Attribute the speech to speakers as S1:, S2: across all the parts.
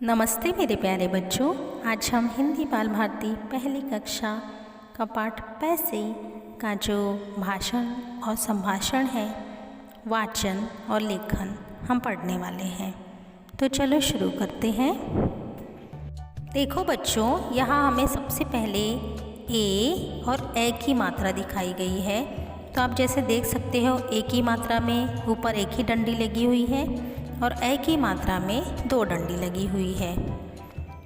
S1: नमस्ते मेरे प्यारे बच्चों। आज हम हिंदी बाल भारती पहली कक्षा का पाठ पैसे का जो भाषण और संभाषण है, वाचन और लेखन हम पढ़ने वाले हैं। तो चलो शुरू करते हैं। देखो बच्चों, यहाँ हमें सबसे पहले ए और ए की मात्रा दिखाई गई है। तो आप जैसे देख सकते हो, ए की मात्रा में ऊपर एक ही डंडी लगी हुई है और ए की मात्रा में दो डंडी लगी हुई है।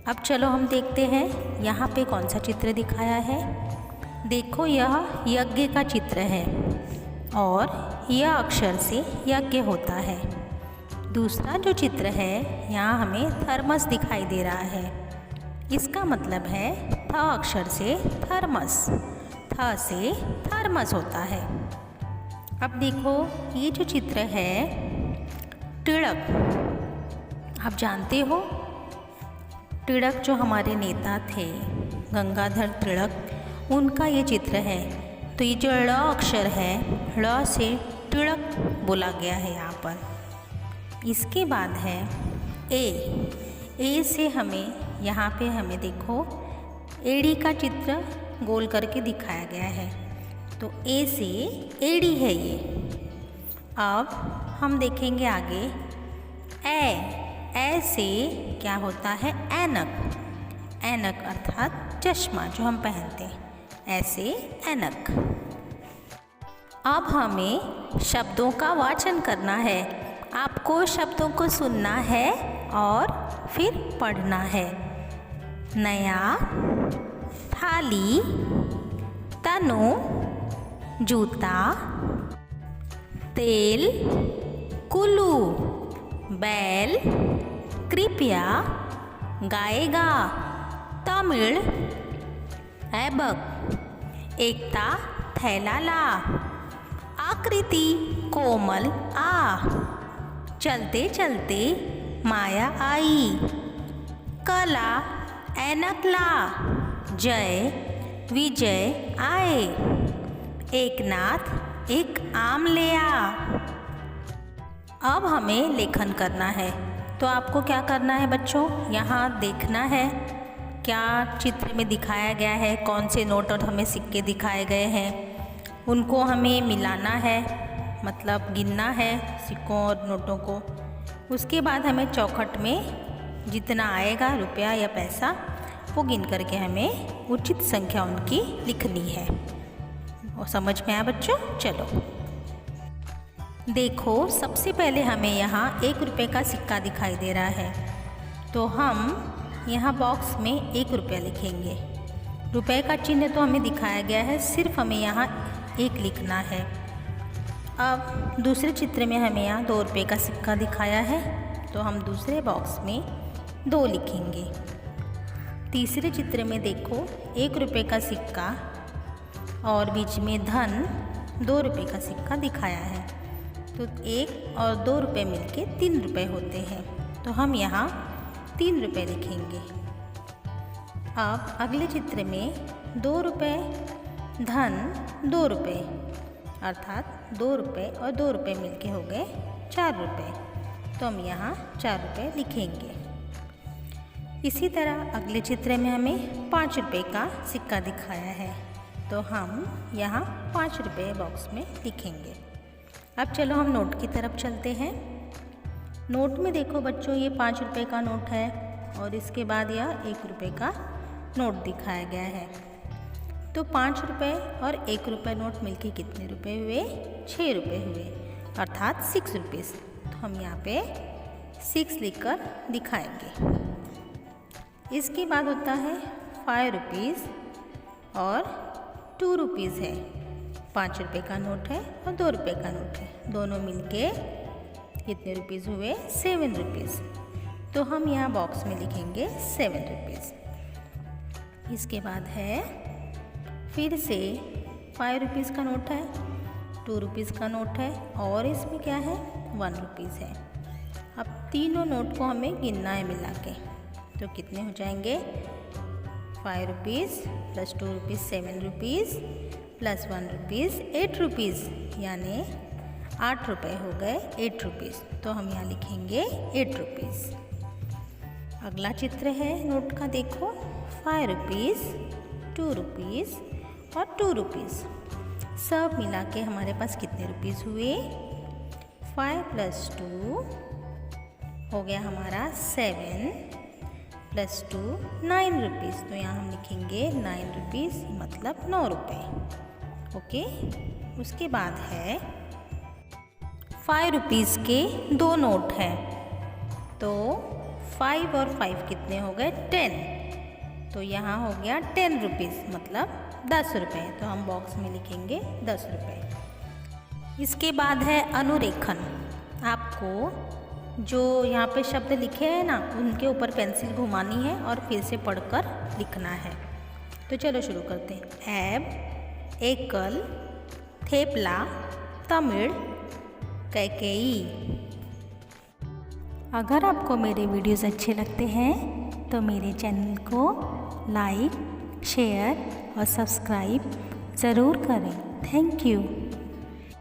S1: अब चलो हम देखते हैं यहाँ पे कौन सा चित्र दिखाया है। देखो, यह यज्ञ का चित्र है और यह अक्षर से यज्ञ होता है। दूसरा जो चित्र है, यहाँ हमें थर्मस दिखाई दे रहा है। इसका मतलब है थ अक्षर से थर्मस, थ से थर्मस होता है। अब देखो, ये जो चित्र है तिलक, आप जानते हो तिलक जो हमारे नेता थे गंगाधर तिलक, उनका ये चित्र है। तो ये जो ळ अक्षर है, ळ से तिलक बोला गया है यहाँ पर। इसके बाद है ए से हमें यहाँ पे हमें देखो एड़ी का चित्र गोल करके दिखाया गया है। तो ए से एड़ी है ये। अब हम देखेंगे आगे ए से क्या होता है, ऐनक। ऐनक अर्थात चश्मा जो हम पहनते हैं, ऐसे ऐनक। अब हमें शब्दों का वाचन करना है। आपको शब्दों को सुनना है और फिर पढ़ना है। नया, थाली, तनु, जूता, तेल, कुल्लू, बैल, कृपया, गाएगा, तमिल, ऐबक, एकता, थैला ला, आकृति, कोमल आ, चलते चलते माया आई, कला, ऐनक ला, जय, विजय आए, एकनाथ एक आम ले आ। अब हमें लेखन करना है। तो आपको क्या करना है बच्चों, यहाँ देखना है क्या चित्र में दिखाया गया है, कौन से नोट और हमें सिक्के दिखाए गए हैं, उनको हमें मिलाना है, मतलब गिनना है सिक्कों और नोटों को। उसके बाद हमें चौखट में जितना आएगा रुपया या पैसा, वो गिन करके हमें उचित संख्या उनकी लिखनी है। और समझ में आया बच्चों? चलो देखो, सबसे पहले हमें यहाँ 1 रुपये का सिक्का दिखाई दे रहा है। तो हम यहाँ बॉक्स में 1 रुपया लिखेंगे। रुपये का चिन्ह तो हमें दिखाया गया है, सिर्फ हमें यहाँ 1 लिखना है। अब दूसरे चित्र में हमें यहाँ 2 रुपये का सिक्का दिखाया है, तो हम दूसरे बॉक्स में 2 लिखेंगे। तीसरे चित्र में देखो 1 रुपये का सिक्का और बीच में धन 2 रुपये का सिक्का दिखाया है। तो 1 और 2 रुपये मिलके 3 रुपये होते हैं। तो हम यहाँ 3 रुपये लिखेंगे। अब अगले चित्र में 2 रुपये धन 2 रुपये, अर्थात 2 रुपये और 2 रुपये मिलके हो गए 4 रुपये। तो हम यहाँ 4 रुपये लिखेंगे। इसी तरह अगले चित्र में हमें 5 रुपये का सिक्का दिखाया है, तो हम यहाँ 5 रुपये बॉक्स में लिखेंगे। अब चलो हम नोट की तरफ चलते हैं। नोट में देखो बच्चों, ये 5 रुपये का नोट है और इसके बाद यह 1 रुपये का नोट दिखाया गया है। तो 5 रुपये और 1 रुपये नोट मिलके कितने रुपए हुए? 6 रुपये हुए, अर्थात 6 रुपीज़। तो हम यहाँ पे 6 लिखकर दिखाएंगे। इसके बाद होता है 5 रुपीज़ और 2 रुपीज़ है। 5 रुपये का नोट है और 2 रुपये का नोट है, दोनों मिलके कितने रुपीज़ हुए? 7 रुपीज़। तो हम यहाँ बॉक्स में लिखेंगे 7 रुपीज़। इसके बाद है फिर से 5 रुपीज़ का नोट है, 2 रुपीज़ का नोट है और इसमें क्या है? 1 रुपीज़ है। अब तीनों नोट को हमें गिनना है मिला के, तो कितने हो जाएंगे? 5 rupees plus 2 rupees 7 rupees plus 1 rupees 8 rupees, यानी 8 रुपये हो गए 8 रुपीज़। तो हम यहाँ लिखेंगे 8 रुपीज़। अगला चित्र है नोट का, देखो 5 रुपीज़, 2 रुपीज़ और 2 रुपीज़। सब मिला के हमारे पास कितने रुपीज़ हुए? 5 + 2 हो गया हमारा 7 + 2 9 रुपीज़। तो यहाँ हम लिखेंगे 9 रुपीज़ मतलब 9 रुपये। ओके, उसके बाद है 5 रुपीज़ के 2 नोट हैं, तो 5 और 5 कितने हो गए? 10। तो यहाँ हो गया 10 रुपीज़ मतलब 10 रुपये। तो हम बॉक्स में लिखेंगे 10 रुपये। इसके बाद है अनुरेखन। आपको जो यहाँ पे शब्द लिखे हैं ना, उनके ऊपर पेंसिल घुमानी है और फिर से पढ़कर लिखना है। तो चलो शुरू करते हैं। ऐब, एकल, थेपला, तमिल, कैकेयी। अगर आपको मेरे वीडियोस अच्छे लगते हैं तो मेरे चैनल को लाइक, शेयर और सब्सक्राइब ज़रूर करें। Thank you.